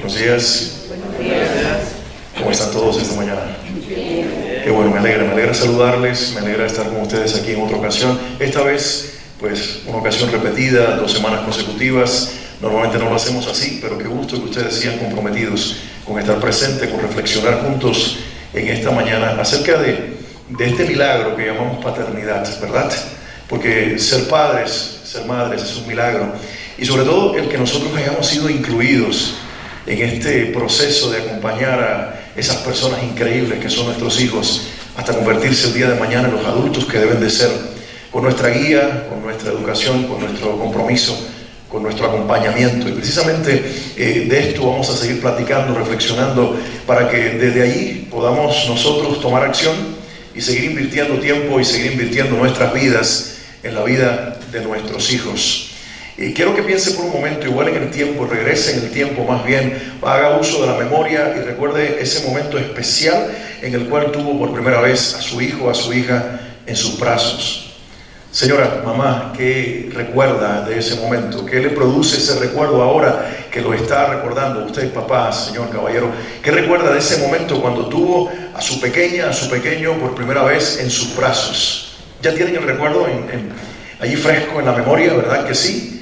Buenos días. Buenos días. ¿Cómo están todos esta mañana? Qué bueno, me alegra saludarles, me alegra estar con ustedes aquí en otra ocasión. Esta vez, pues, una ocasión repetida, 2 semanas consecutivas. Normalmente no lo hacemos así, pero qué gusto que ustedes sigan comprometidos con estar presentes, con reflexionar juntos en esta mañana acerca de este milagro que llamamos paternidad, ¿verdad? Porque ser padres, ser madres es un milagro. Y sobre todo el que nosotros hayamos sido incluidos en este proceso de acompañar a esas personas increíbles que son nuestros hijos hasta convertirse el día de mañana en los adultos que deben de ser, con nuestra guía, con nuestra educación, con nuestro compromiso, con nuestro acompañamiento. Y precisamente de esto vamos a seguir platicando, reflexionando, para que desde allí podamos nosotros tomar acción y seguir invirtiendo tiempo y seguir invirtiendo nuestras vidas en la vida de nuestros hijos. Y quiero que piense por un momento, igual en el tiempo, regrese en el tiempo más bien, haga uso de la memoria y recuerde ese momento especial en el cual tuvo por primera vez a su hijo o a su hija en sus brazos. Señora, mamá, ¿qué recuerda de ese momento? ¿Qué le produce ese recuerdo ahora que lo está recordando? Usted, papá, señor caballero, ¿qué recuerda de ese momento cuando tuvo a su pequeña, a su pequeño por primera vez en sus brazos? ¿Ya tienen el recuerdo allí fresco en la memoria, verdad que sí?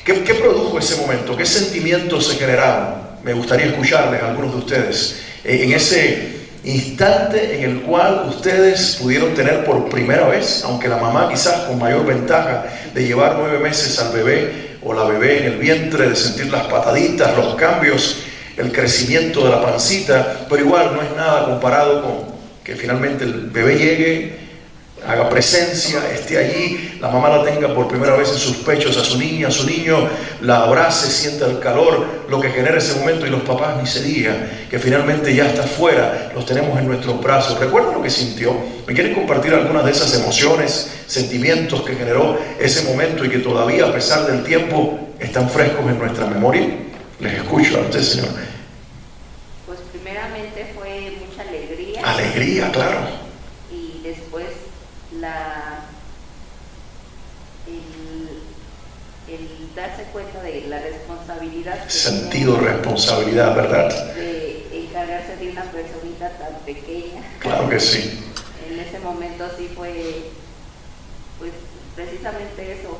¿Qué produjo ese momento? ¿Qué sentimientos se generaron? Me gustaría escucharles a algunos de ustedes en ese instante en el cual ustedes pudieron tener por primera vez, aunque la mamá quizás con mayor ventaja de llevar 9 meses al bebé o la bebé en el vientre, de sentir las pataditas, los cambios, el crecimiento de la pancita, pero igual no es nada comparado con que finalmente el bebé llegue, haga presencia, esté allí, la mamá la tenga por primera vez en sus pechos a su niña, a su niño, la abrace, sienta el calor, lo que genera ese momento, y los papás ni se diga, que finalmente ya está fuera, los tenemos en nuestros brazos. ¿Recuerdan lo que sintió? ¿Me quieren compartir algunas de esas emociones, sentimientos que generó ese momento y que todavía, a pesar del tiempo, están frescos en nuestra memoria? Les escucho a usted, señor. Pues primeramente fue mucha alegría. Alegría, claro. Y después el darse cuenta de la responsabilidad. Sentido de responsabilidad, ¿verdad? De encargarse de una personita tan pequeña. Claro que sí. En ese momento sí fue, pues precisamente eso,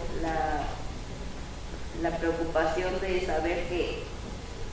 la preocupación de saber que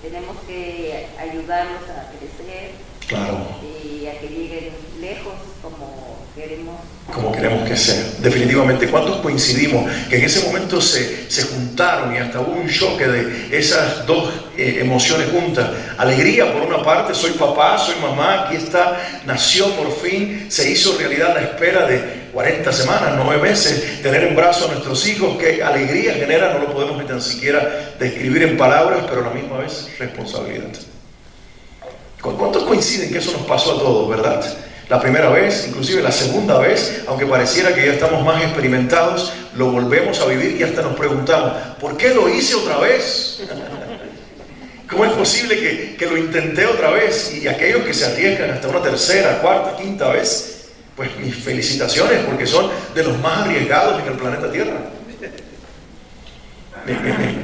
tenemos que ayudarlos a crecer. Claro. Y a que lleguen lejos como queremos que sea. Definitivamente, ¿cuántos coincidimos que en ese momento se juntaron y hasta hubo un choque de esas dos emociones juntas? Alegría por una parte, soy papá, soy mamá, aquí está, nació por fin, se hizo realidad la espera de 40 semanas, 9 meses, tener en brazos a nuestros hijos. Qué alegría genera, no lo podemos ni tan siquiera describir en palabras, pero a la misma vez responsabilidad. ¿Cuántos coinciden que eso nos pasó a todos, verdad? La primera vez, inclusive la segunda vez, aunque pareciera que ya estamos más experimentados, lo volvemos a vivir y hasta nos preguntamos, ¿por qué lo hice otra vez? ¿Cómo es posible que lo intenté otra vez? Y aquellos que se arriesgan hasta una tercera, cuarta, quinta vez, pues mis felicitaciones, porque son de los más arriesgados en el planeta Tierra.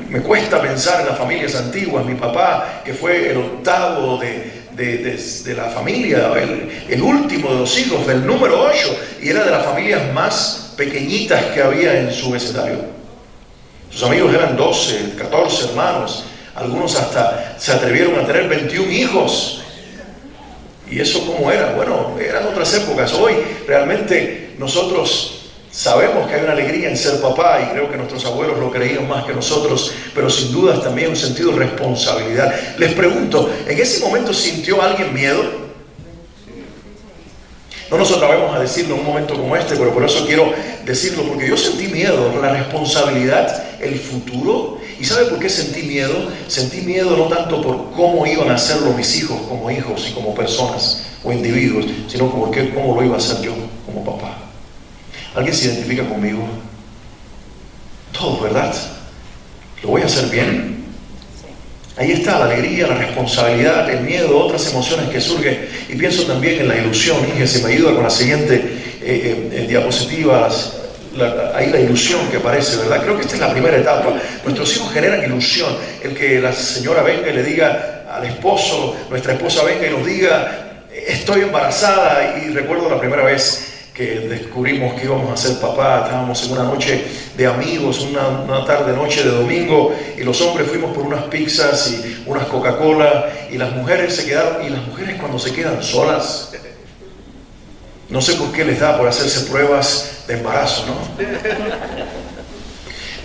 Me cuesta pensar en las familias antiguas. Mi papá, que fue el octavo de la familia, el último de los hijos, el número 8, y era de las familias más pequeñitas que había en su vecindario. Sus amigos eran 12, 14 hermanos, algunos hasta se atrevieron a tener 21 hijos. ¿Y eso cómo era? Bueno, eran otras épocas. Hoy realmente nosotros sabemos que hay una alegría en ser papá, y creo que nuestros abuelos lo creían más que nosotros, pero sin dudas también un sentido de responsabilidad. Les pregunto, ¿en ese momento sintió alguien miedo? No nos atrevemos a decirlo en un momento como este, pero por eso quiero decirlo, porque yo sentí miedo, la responsabilidad, el futuro. ¿Y sabe por qué sentí miedo? Sentí miedo no tanto por cómo iban a hacerlo mis hijos como hijos y como personas o individuos, sino por cómo lo iba a hacer yo como papá. ¿Alguien se identifica conmigo? Todos, ¿verdad? ¿Lo voy a hacer bien? Ahí está la alegría, la responsabilidad, el miedo, otras emociones que surgen. Y pienso también en la ilusión. Y se me ayuda con la siguiente diapositiva. Ahí la ilusión que aparece, ¿verdad? Creo que esta es la primera etapa. Nuestros hijos generan ilusión. El que la señora venga y le diga al esposo, nuestra esposa venga y nos diga, estoy embarazada. Y recuerdo la primera vez que descubrimos que íbamos a ser papá. Estábamos en una noche de amigos, una tarde, noche de domingo, y los hombres fuimos por unas pizzas y unas Coca-Cola, y las mujeres se quedaron. Y las mujeres, cuando se quedan solas, no sé por qué les da por hacerse pruebas de embarazo, ¿no?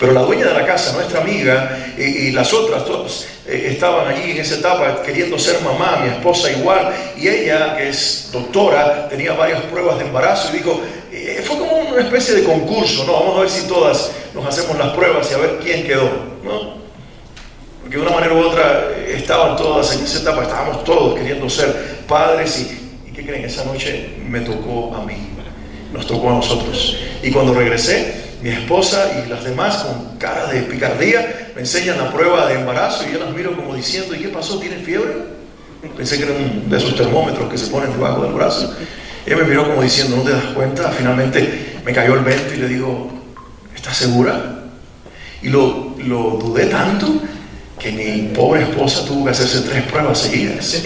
Pero la dueña de la casa, nuestra amiga, y las otras todas estaban allí en esa etapa queriendo ser mamá, mi esposa igual, y ella, que es doctora, tenía varias pruebas de embarazo y dijo, fue como una especie de concurso, ¿no? Vamos a ver si todas nos hacemos las pruebas y a ver quién quedó, ¿no? Porque de una manera u otra estaban todas en esa etapa, estábamos todos queriendo ser padres y ¿qué creen? Esa noche me tocó a mí, nos tocó a nosotros. Y cuando regresé, mi esposa y las demás con cara de picardía me enseñan la prueba de embarazo y yo las miro como diciendo, ¿y qué pasó? ¿Tienen fiebre? Pensé que era un de esos termómetros que se ponen debajo del brazo. Ella me miró como diciendo, ¿no te das cuenta? Finalmente me cayó el 20 y le digo, ¿estás segura? Y lo dudé tanto que mi pobre esposa tuvo que hacerse 3 pruebas seguidas.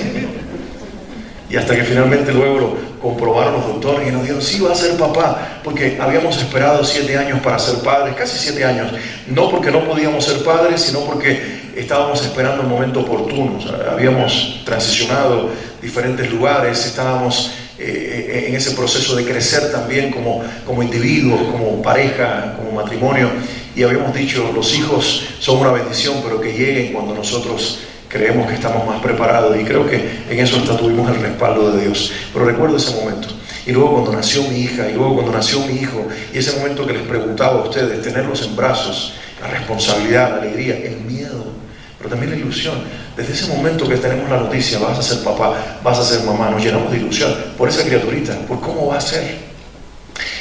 Y hasta que finalmente luego lo comprobaron los doctores y nos dijeron, sí, va a ser papá, porque habíamos esperado 7 años para ser padres, casi 7 años, no porque no podíamos ser padres, sino porque estábamos esperando el momento oportuno. O sea, habíamos transicionado diferentes lugares, estábamos en ese proceso de crecer también como individuos, como pareja, como matrimonio, y habíamos dicho, los hijos son una bendición, pero que lleguen cuando nosotros creemos que estamos más preparados, y creo que en eso hasta tuvimos el respaldo de Dios. Pero recuerdo ese momento, y luego cuando nació mi hija, y luego cuando nació mi hijo, y ese momento que les preguntaba a ustedes, tenerlos en brazos, la responsabilidad, la alegría, el miedo, pero también la ilusión. Desde ese momento que tenemos la noticia, vas a ser papá, vas a ser mamá, nos llenamos de ilusión por esa criaturita, por cómo va a ser.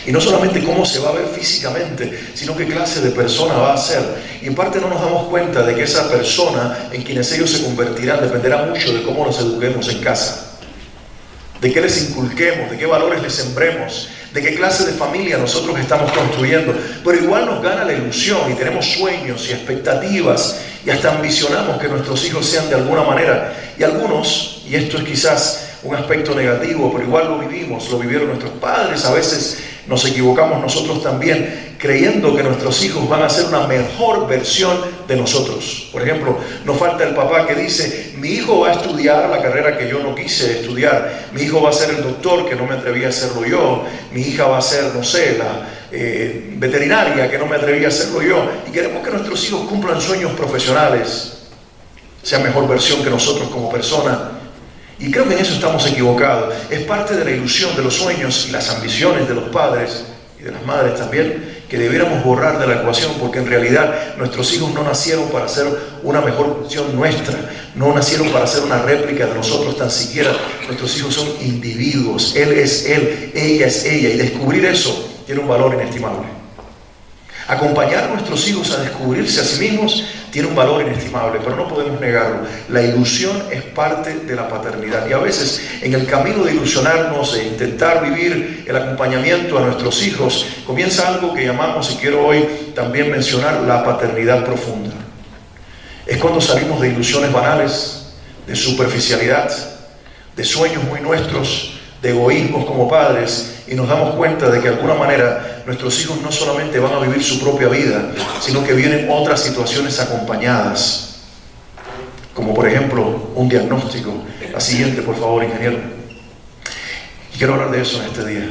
Y no solamente cómo se va a ver físicamente, sino qué clase de persona va a ser. Y en parte no nos damos cuenta de que esa persona en quienes ellos se convertirán dependerá mucho de cómo los eduquemos en casa, de qué les inculquemos, de qué valores les sembremos, de qué clase de familia nosotros estamos construyendo. Pero igual nos gana la ilusión y tenemos sueños y expectativas y hasta ambicionamos que nuestros hijos sean de alguna manera. Y algunos, y esto es quizás un aspecto negativo, pero igual lo vivimos, lo vivieron nuestros padres, a veces nos equivocamos nosotros también, creyendo que nuestros hijos van a ser una mejor versión de nosotros. Por ejemplo, nos falta el papá que dice, mi hijo va a estudiar la carrera que yo no quise estudiar, mi hijo va a ser el doctor que no me atreví a hacerlo yo, mi hija va a ser, no sé, la veterinaria que no me atreví a hacerlo yo, y queremos que nuestros hijos cumplan sueños profesionales, sean mejor versión que nosotros como personas. Y creo que en eso estamos equivocados. Es parte de la ilusión, de los sueños y las ambiciones de los padres y de las madres también, que debiéramos borrar de la ecuación, porque en realidad nuestros hijos no nacieron para ser una mejor versión nuestra, no nacieron para ser una réplica de nosotros tan siquiera. Nuestros hijos son individuos, él es él, ella es ella, y descubrir eso tiene un valor inestimable. Acompañar a nuestros hijos a descubrirse a sí mismos tiene un valor inestimable, pero no podemos negarlo. La ilusión es parte de la paternidad, y a veces en el camino de ilusionarnos, e intentar vivir el acompañamiento a nuestros hijos, comienza algo que llamamos, y quiero hoy también mencionar, la paternidad profunda. Es cuando salimos de ilusiones banales, de superficialidad, de sueños muy nuestros, de egoísmos como padres, y nos damos cuenta de que de alguna manera nuestros hijos no solamente van a vivir su propia vida, sino que vienen otras situaciones acompañadas, como por ejemplo un diagnóstico. La siguiente, por favor, ingeniero. Y quiero hablar de eso en este día.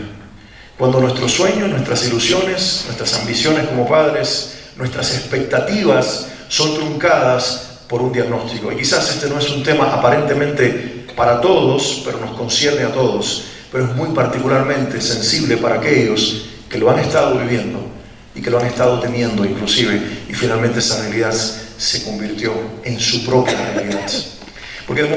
Cuando nuestros sueños, nuestras ilusiones, nuestras ambiciones como padres, nuestras expectativas son truncadas por un diagnóstico. Y quizás este no es un tema aparentemente para todos, pero nos concierne a todos, pero es muy particularmente sensible para aquellos que lo han estado viviendo y que lo han estado teniendo inclusive, y finalmente esa realidad se convirtió en su propia realidad. Porque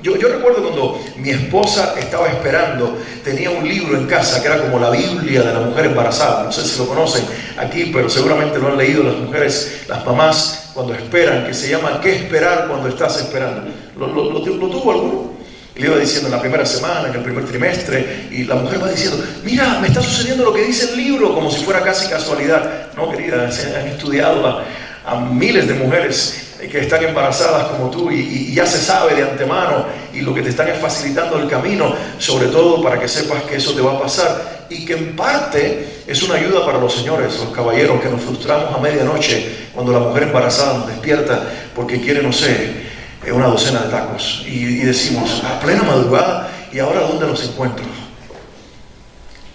yo recuerdo cuando mi esposa estaba esperando, tenía un libro en casa que era como la Biblia de la mujer embarazada. No sé si lo conocen aquí, pero seguramente lo han leído las mujeres, las mamás, cuando esperan, que se llama ¿Qué esperar cuando estás esperando? ¿Lo tuvo alguno? Le iba diciendo en la primera semana, en el primer trimestre, y la mujer va diciendo, mira, me está sucediendo lo que dice el libro, como si fuera casi casualidad. No, querida, han estudiado a miles de mujeres que están embarazadas como tú y ya se sabe de antemano, y lo que te están es facilitando el camino, sobre todo para que sepas que eso te va a pasar, y que en parte es una ayuda para los señores, los caballeros, que nos frustramos a medianoche cuando la mujer embarazada nos despierta porque quiere, no sé, una docena de tacos, y decimos, a plena madrugada, ¿y ahora dónde los encuentro?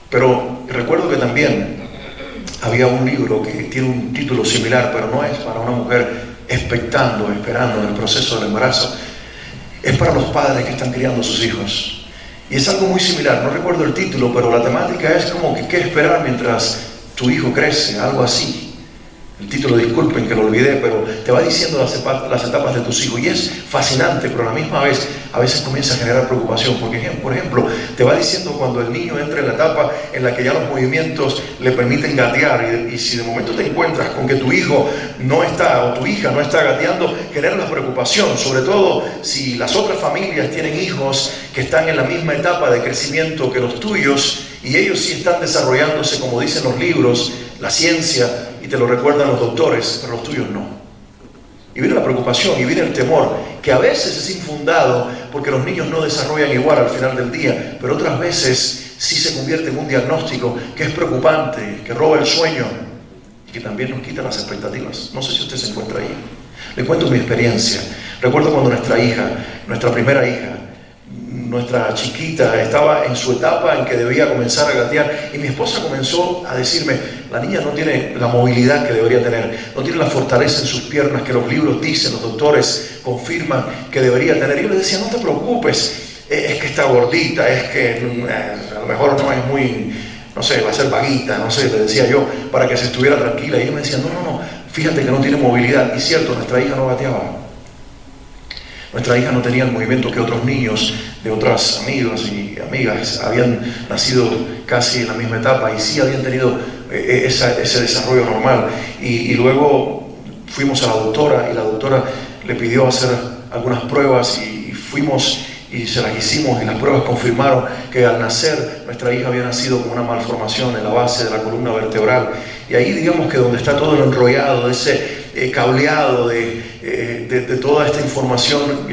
Pero recuerdo que también había un libro que tiene un título similar, pero no es para una mujer esperando en el proceso del embarazo, es para los padres que están criando a sus hijos, y es algo muy similar. No recuerdo el título, pero la temática es como que qué esperar mientras tu hijo crece, algo así. El título, disculpen que lo olvidé, pero te va diciendo las etapas de tus hijos, y es fascinante, pero a la misma vez a veces comienza a generar preocupación, porque por ejemplo te va diciendo cuando el niño entra en la etapa en la que ya los movimientos le permiten gatear, y si de momento te encuentras con que tu hijo no está, o tu hija no está gateando, genera la preocupación, sobre todo si las otras familias tienen hijos que están en la misma etapa de crecimiento que los tuyos, y ellos sí están desarrollándose como dicen los libros, la ciencia, y te lo recuerdan los doctores, pero los tuyos no. Y viene la preocupación, y viene el temor, que a veces es infundado porque los niños no desarrollan igual al final del día, pero otras veces sí se convierte en un diagnóstico que es preocupante, que roba el sueño y que también nos quita las expectativas. No sé si usted se encuentra ahí. Le cuento mi experiencia. Recuerdo cuando nuestra primera hija, nuestra chiquita, estaba en su etapa en que debía comenzar a gatear, y mi esposa comenzó a decirme, la niña no tiene la movilidad que debería tener, no tiene la fortaleza en sus piernas que los libros dicen, los doctores confirman que debería tener. Y yo le decía, no te preocupes, es que está gordita, es que a lo mejor no es muy, no sé, va a ser vaguita, no sé, le decía yo, para que se estuviera tranquila. Y ella me decía, no, fíjate que no tiene movilidad. Y cierto, nuestra hija no gateaba. Nuestra hija no tenía el movimiento que otros niños de otras amigos y amigas habían nacido casi en la misma etapa, y sí habían tenido ese desarrollo normal. Y luego fuimos a la doctora, y la doctora le pidió hacer algunas pruebas, y fuimos y se las hicimos, y las pruebas confirmaron que al nacer nuestra hija había nacido con una malformación en la base de la columna vertebral. Y ahí digamos que donde está todo el enrollado, ese cableado de toda esta información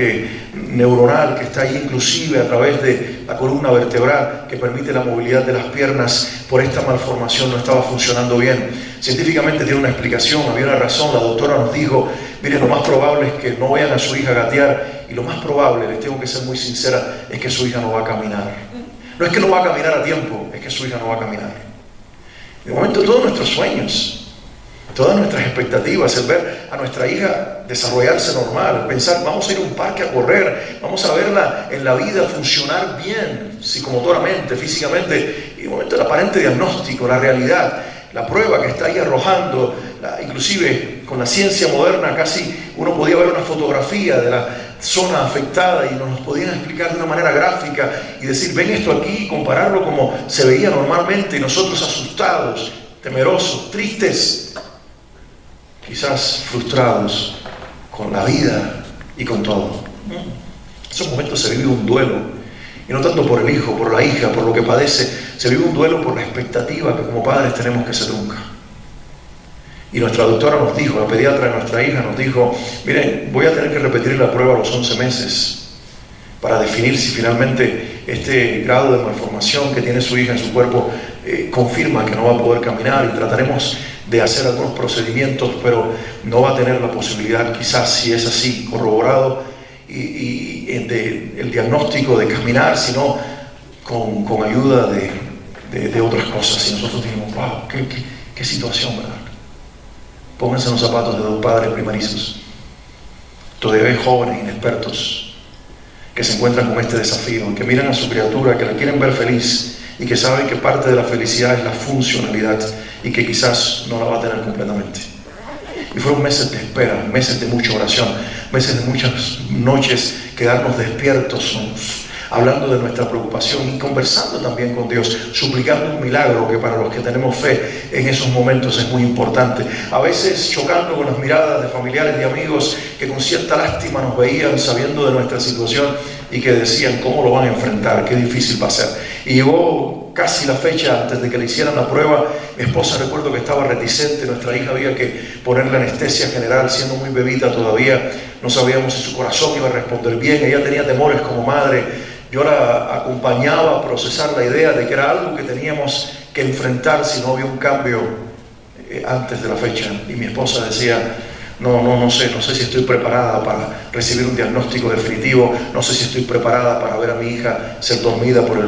neuronal que está ahí, inclusive a través de la columna vertebral que permite la movilidad de las piernas, por esta malformación no estaba funcionando bien. Científicamente tiene una explicación, había una razón. La doctora nos dijo, mire, lo más probable es que no vean a su hija gatear, y lo más probable, les tengo que ser muy sincera, es que su hija no va a caminar. No es que no va a caminar a tiempo, es que su hija no va a caminar. De momento todos nuestros sueños, todas nuestras expectativas, el ver a nuestra hija desarrollarse normal, pensar, vamos a ir a un parque a correr, vamos a verla en la vida funcionar bien, psicomotoramente, físicamente, y de momento el aparente diagnóstico, la realidad, la prueba que está ahí arrojando, inclusive con la ciencia moderna casi uno podía ver una fotografía de la zona afectada y nos podían explicar de una manera gráfica y decir, ven esto aquí, y compararlo como se veía normalmente, y nosotros asustados, temerosos, tristes, quizás frustrados con la vida y con todo. En esos momentos se vive un duelo, y no tanto por el hijo, por la hija, por lo que padece, se vive un duelo por la expectativa que como padres tenemos que se trunca. Y nuestra doctora nos dijo, la pediatra de nuestra hija nos dijo, miren, voy a tener que repetir la prueba a los 11 meses para definir si finalmente este grado de malformación que tiene su hija en su cuerpo confirma que no va a poder caminar, y trataremos de hacer algunos procedimientos, pero no va a tener la posibilidad, quizás si es así, corroborado, y el diagnóstico de caminar, sino con ayuda de otras cosas. Y nosotros dijimos, wow, qué situación, ¿verdad? Pónganse en los zapatos de dos padres primerizos, todavía jóvenes, inexpertos, que se encuentran con este desafío, que miran a su criatura, que la quieren ver feliz, y que saben que parte de la felicidad es la funcionalidad, y que quizás no la va a tener completamente. Y fueron meses de espera, meses de mucha oración, meses de muchas noches quedarnos despiertos, hablando de nuestra preocupación y conversando también con Dios, suplicando un milagro que para los que tenemos fe en esos momentos es muy importante. A veces chocando con las miradas de familiares y amigos que con cierta lástima nos veían sabiendo de nuestra situación y que decían, ¿cómo lo van a enfrentar? Qué difícil va a ser. Y llegó casi la fecha antes de que le hicieran la prueba. Mi esposa, recuerdo que estaba reticente. Nuestra hija había que ponerle anestesia general, siendo muy bebita todavía. No sabíamos si su corazón iba a responder bien. Ella tenía temores como madre. Yo la acompañaba a procesar la idea de que era algo que teníamos que enfrentar si no había un cambio antes de la fecha. Y mi esposa decía: no sé si estoy preparada para recibir un diagnóstico definitivo, no sé si estoy preparada para ver a mi hija ser dormida por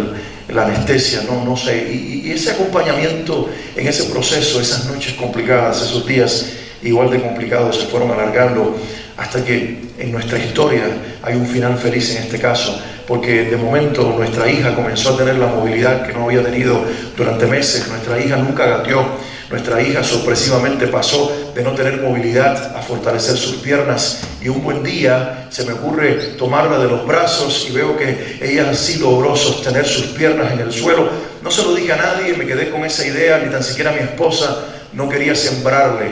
la anestesia, no sé. Y ese acompañamiento en ese proceso, esas noches complicadas, esos días igual de complicados se fueron alargando hasta que en nuestra historia hay un final feliz en este caso, porque de momento nuestra hija comenzó a tener la movilidad que no había tenido durante meses. Nuestra hija nunca gateó. Nuestra hija sorpresivamente pasó de no tener movilidad a fortalecer sus piernas, y un buen día se me ocurre tomarla de los brazos y veo que ella sí logró sostener sus piernas en el suelo. No se lo dije a nadie, me quedé con esa idea, ni tan siquiera a mi esposa. No quería sembrarle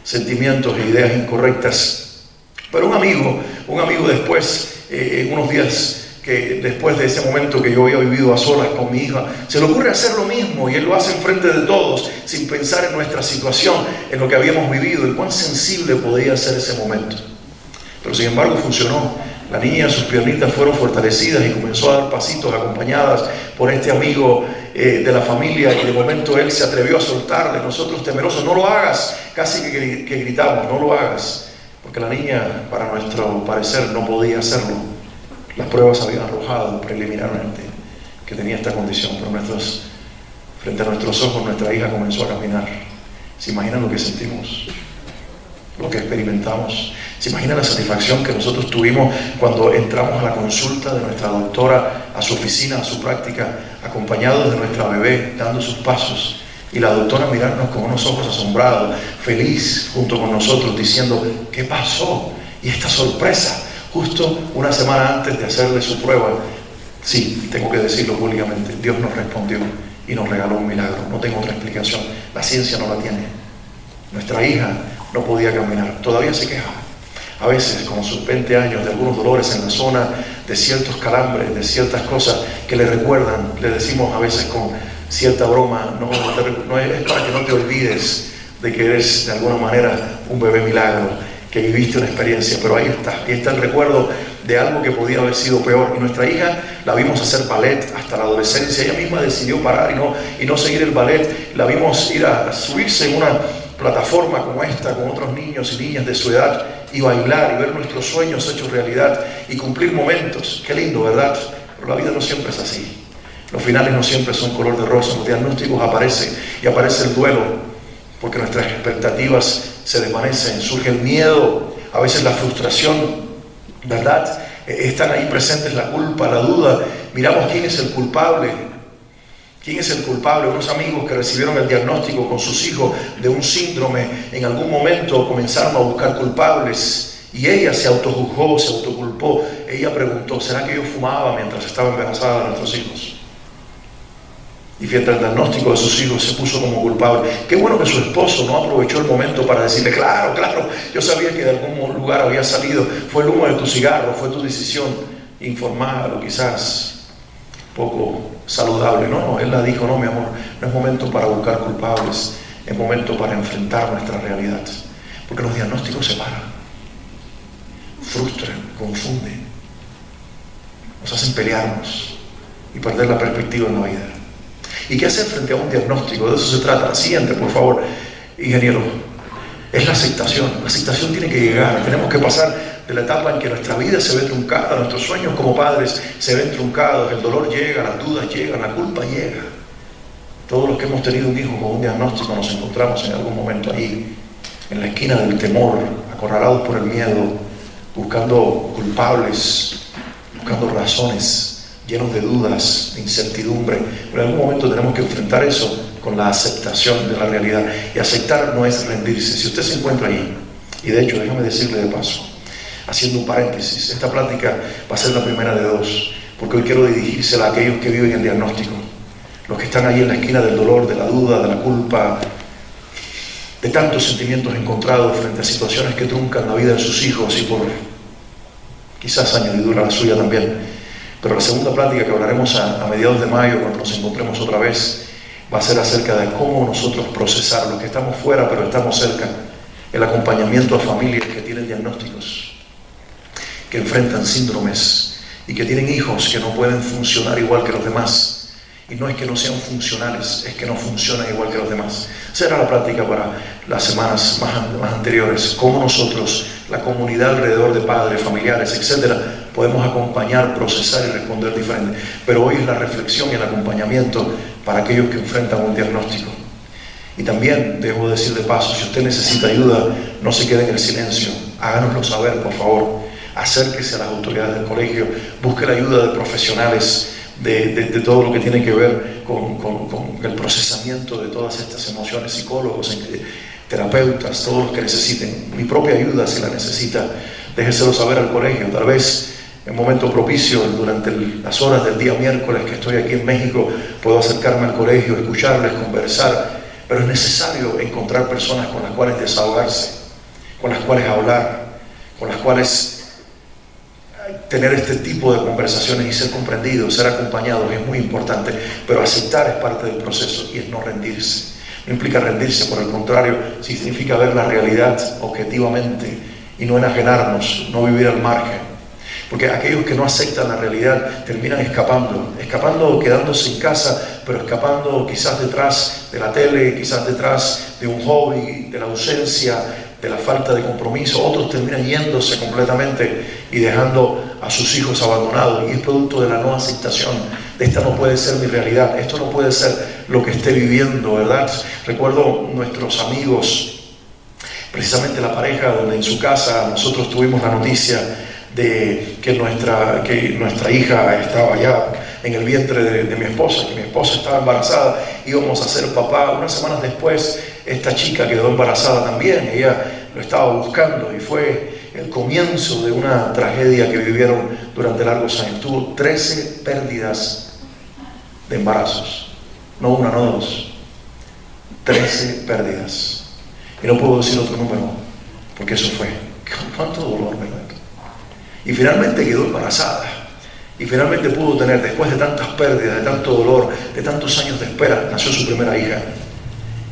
sentimientos e ideas incorrectas. Pero un amigo después, unos días que después de ese momento que yo había vivido a solas con mi hija, se le ocurre hacer lo mismo, y él lo hace enfrente de todos, sin pensar en nuestra situación, en lo que habíamos vivido y cuán sensible podía ser ese momento. Pero sin embargo funcionó. La niña, sus piernitas fueron fortalecidas y comenzó a dar pasitos acompañadas por este amigo de la familia, y de momento él se atrevió a soltarle. Nosotros temerosos: no lo hagas, casi que gritamos: no lo hagas, porque la niña, para nuestro parecer, no podía hacerlo. Las pruebas habían arrojado preliminarmente que tenía esta condición, pero frente a nuestros ojos nuestra hija comenzó a caminar. ¿Se imaginan lo que sentimos? Lo que experimentamos. ¿Se imaginan la satisfacción que nosotros tuvimos cuando entramos a la consulta de nuestra doctora, a su oficina, a su práctica, acompañados de nuestra bebé, dando sus pasos, y la doctora mirarnos con unos ojos asombrados, feliz junto con nosotros, diciendo: ¿qué pasó? Y esta sorpresa, justo una semana antes de hacerle su prueba. Sí, tengo que decirlo públicamente, Dios nos respondió y nos regaló un milagro. No tengo otra explicación, la ciencia no la tiene. Nuestra hija no podía caminar, todavía se queja a veces con sus 20 años de algunos dolores en la zona, de ciertos calambres, de ciertas cosas que le recuerdan. Le decimos a veces con cierta broma: no es para que no te olvides de que eres de alguna manera un bebé milagro, que viviste una experiencia. Pero ahí está el recuerdo de algo que podía haber sido peor. Y nuestra hija la vimos hacer ballet hasta la adolescencia. Ella misma decidió parar y no seguir el ballet. La vimos ir a subirse en una plataforma como esta con otros niños y niñas de su edad y bailar y ver nuestros sueños hechos realidad y cumplir momentos. Qué lindo, ¿verdad? Pero la vida no siempre es así. Los finales no siempre son color de rosa. Los diagnósticos aparece el duelo, porque nuestras expectativas se desvanecen, surge el miedo, a veces la frustración, ¿verdad? Están ahí presentes la culpa, la duda. Miramos quién es el culpable. ¿Quién es el culpable? Unos amigos que recibieron el diagnóstico con sus hijos de un síndrome, en algún momento comenzaron a buscar culpables, y ella se autojuzgó, se autoculpó. Ella preguntó: ¿será que yo fumaba mientras estaba embarazada de nuestros hijos? Y frente al diagnóstico de sus hijos se puso como culpable. Qué bueno que su esposo no aprovechó el momento para decirle: claro, yo sabía que de algún lugar había salido, fue el humo de tu cigarro, fue tu decisión, informal o quizás poco saludable. No, él la dijo: no, mi amor, no es momento para buscar culpables, es momento para enfrentar nuestra realidad, porque los diagnósticos separan, frustran, confunden, nos hacen pelearnos y perder la perspectiva en la vida. ¿Y qué hacer frente a un diagnóstico? De eso se trata. La siguiente, por favor, ingeniero, es la aceptación. La aceptación tiene que llegar. Tenemos que pasar de la etapa en que nuestra vida se ve truncada, nuestros sueños como padres se ven truncados, el dolor llega, las dudas llegan, la culpa llega. Todos los que hemos tenido un hijo con un diagnóstico nos encontramos en algún momento ahí, en la esquina del temor, acorralados por el miedo, buscando culpables, buscando razones, llenos de dudas, de incertidumbre. Pero en algún momento tenemos que enfrentar eso con la aceptación de la realidad. Y aceptar no es rendirse. Si usted se encuentra ahí, y de hecho déjame decirle de paso, haciendo un paréntesis, esta plática va a ser la primera de dos, porque hoy quiero dirigírsela a aquellos que viven el diagnóstico, los que están ahí en la esquina del dolor, de la duda, de la culpa, de tantos sentimientos encontrados frente a situaciones que truncan la vida de sus hijos y por quizás añadidura la suya también. Pero la segunda plática que hablaremos a mediados de mayo, cuando nos encontremos otra vez, va a ser acerca de cómo nosotros procesar, los que estamos fuera pero estamos cerca, el acompañamiento a familias que tienen diagnósticos, que enfrentan síndromes y que tienen hijos que no pueden funcionar igual que los demás. Y no es que no sean funcionales, es que no funcionan igual que los demás. Será la práctica para las semanas más anteriores. Cómo nosotros, la comunidad alrededor de padres, familiares, etcétera, podemos acompañar, procesar y responder diferente. Pero hoy es la reflexión y el acompañamiento para aquellos que enfrentan un diagnóstico. Y también, debo decir de paso, si usted necesita ayuda, no se quede en el silencio. Háganoslo saber, por favor. Acérquese a las autoridades del colegio, busque la ayuda de profesionales de todo lo que tiene que ver con el procesamiento de todas estas emociones, psicólogos, terapeutas, todos los que necesiten. Mi propia ayuda, si la necesita, déjeselo saber al colegio. Tal vez en momento propicio, durante las horas del día miércoles que estoy aquí en México, puedo acercarme al colegio, escucharles, conversar, pero es necesario encontrar personas con las cuales desahogarse, con las cuales hablar, con las cuales tener este tipo de conversaciones y ser comprendidos, ser acompañados es muy importante, pero aceptar es parte del proceso y es no rendirse. No implica rendirse, por el contrario, significa ver la realidad objetivamente y no enajenarnos, no vivir al margen. Porque aquellos que no aceptan la realidad terminan escapando, quedándose en casa, pero escapando quizás detrás de la tele, quizás detrás de un hobby, de la ausencia, de la falta de compromiso. Otros terminan yéndose completamente y dejando a sus hijos abandonados, y es producto de la no aceptación. Esta no puede ser mi realidad, esto no puede ser lo que esté viviendo, ¿verdad? Recuerdo nuestros amigos, precisamente la pareja donde en su casa nosotros tuvimos la noticia de que nuestra hija estaba ya en el vientre de mi esposa, que mi esposa estaba embarazada, íbamos a ser papá. Unas semanas después, esta chica quedó embarazada también, ella lo estaba buscando y fue el comienzo de una tragedia que vivieron durante largos años. Tuvo 13 pérdidas de embarazos, no una, no dos, 13 pérdidas. Y no puedo decir otro número, porque eso fue, ¿cuánto dolor, verdad? Y finalmente quedó embarazada. Y finalmente pudo tener, después de tantas pérdidas, de tanto dolor, de tantos años de espera, nació su primera hija.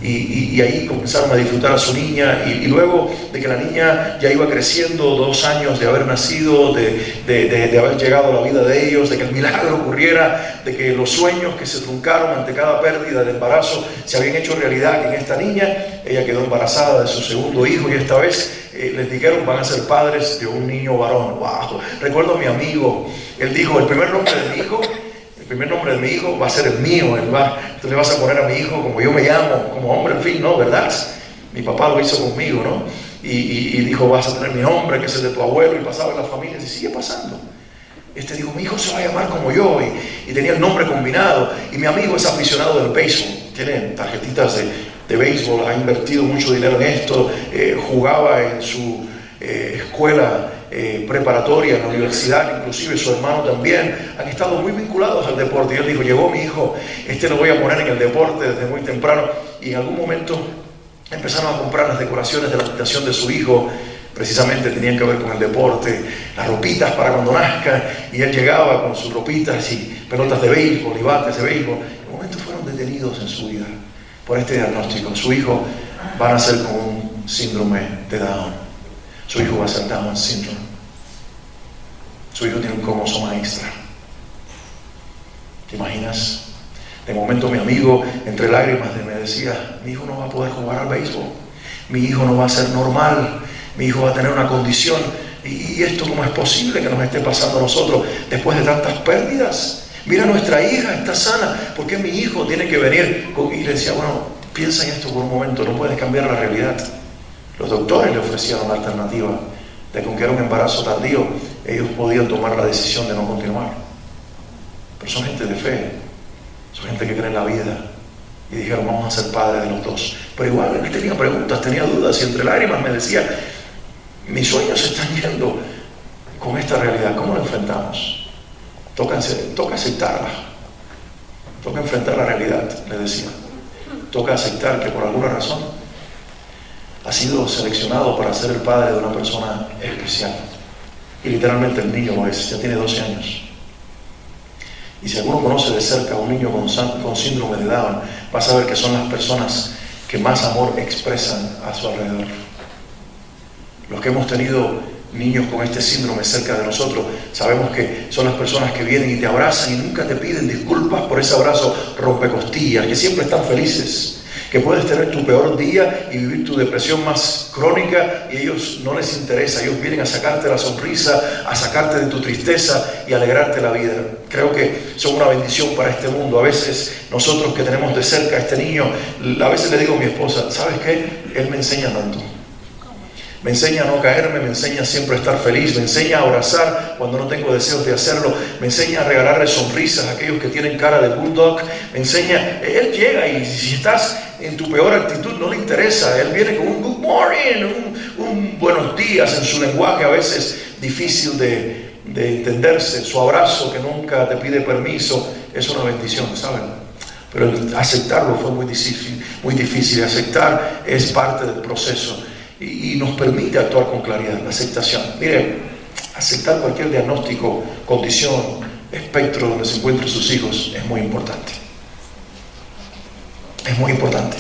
Y ahí comenzaron a disfrutar a su niña, y luego de que la niña ya iba creciendo, 2 años de haber nacido, de haber llegado a la vida de ellos, de que el milagro ocurriera, de que los sueños que se truncaron ante cada pérdida de embarazo se habían hecho realidad, que en esta niña, ella quedó embarazada de su segundo hijo, y esta vez les dijeron van a ser padres de un niño varón. ¡Wow! Recuerdo a mi amigo, él dijo, el primer nombre de mi hijo va a ser el mío. Tú le vas a poner a mi hijo como yo me llamo, como hombre, en fin, ¿no? ¿Verdad? Mi papá lo hizo conmigo, ¿no? Y dijo, vas a tener mi nombre, que es el de tu abuelo, y pasaba en las familias, y sigue pasando. Dijo, mi hijo se va a llamar como yo, y tenía el nombre combinado. Y mi amigo es aficionado del béisbol, tiene tarjetitas de béisbol, ha invertido mucho dinero en esto, jugaba en su escuela preparatoria, en la universidad, inclusive su hermano también, han estado muy vinculados al deporte. Y él dijo, llegó mi hijo, lo voy a poner en el deporte desde muy temprano. Y en algún momento empezaron a comprar las decoraciones de la habitación de su hijo, precisamente tenían que ver con el deporte, las ropitas para cuando nazca, y él llegaba con sus ropitas y pelotas de béisbol y bates de béisbol. En un momento fueron detenidos en su vida por este diagnóstico. Su hijo va a nacer con un síndrome de Down. Su hijo va a ser Down syndrome. Su hijo tiene un cromosoma extra. ¿Te imaginas? De momento mi amigo, entre lágrimas, me decía, mi hijo no va a poder jugar al béisbol, mi hijo no va a ser normal, mi hijo va a tener una condición. ¿Y esto cómo es posible que nos esté pasando a nosotros después de tantas pérdidas? Mira, nuestra hija está sana, ¿por qué mi hijo tiene que venir? Y le decía, bueno, piensa en esto por un momento, no puedes cambiar la realidad. Los doctores le ofrecieron la alternativa de que aunque era un embarazo tardío, ellos podían tomar la decisión de no continuar. Pero son gente de fe, son gente que cree en la vida, y dijeron, vamos a ser padres de los dos. Pero igual él tenía preguntas, tenía dudas, y entre lágrimas me decía, mis sueños se están yendo con esta realidad, ¿cómo lo enfrentamos? Toca aceptarla, toca enfrentar la realidad, le decía. Toca aceptar que por alguna razón ha sido seleccionado para ser el padre de una persona especial. Y literalmente el niño lo es, ya tiene 12 años. Y si alguno conoce de cerca a un niño con síndrome de Down, va a saber que son las personas que más amor expresan a su alrededor. Los que hemos tenido niños con este síndrome cerca de nosotros, sabemos que son las personas que vienen y te abrazan y nunca te piden disculpas por ese abrazo rompecostillas, que siempre están felices, que puedes tener tu peor día y vivir tu depresión más crónica y ellos no les interesa, ellos vienen a sacarte la sonrisa, a sacarte de tu tristeza y alegrarte la vida. Creo que son una bendición para este mundo. A veces nosotros que tenemos de cerca a este niño, a veces le digo a mi esposa, ¿sabes qué? Él me enseña tanto. Me enseña a no caerme, me enseña siempre a estar feliz, me enseña a abrazar cuando no tengo deseos de hacerlo, me enseña a regalarle sonrisas a aquellos que tienen cara de bulldog, me enseña, él llega y si estás en tu peor actitud no le interesa, él viene con un good morning, un buenos días en su lenguaje a veces difícil de entenderse, su abrazo que nunca te pide permiso, es una bendición, ¿saben? Pero aceptarlo fue muy difícil, aceptar es parte del proceso. Y nos permite actuar con claridad, la aceptación. Mire, aceptar cualquier diagnóstico, condición, espectro donde se encuentren sus hijos es muy importante. Es muy importante,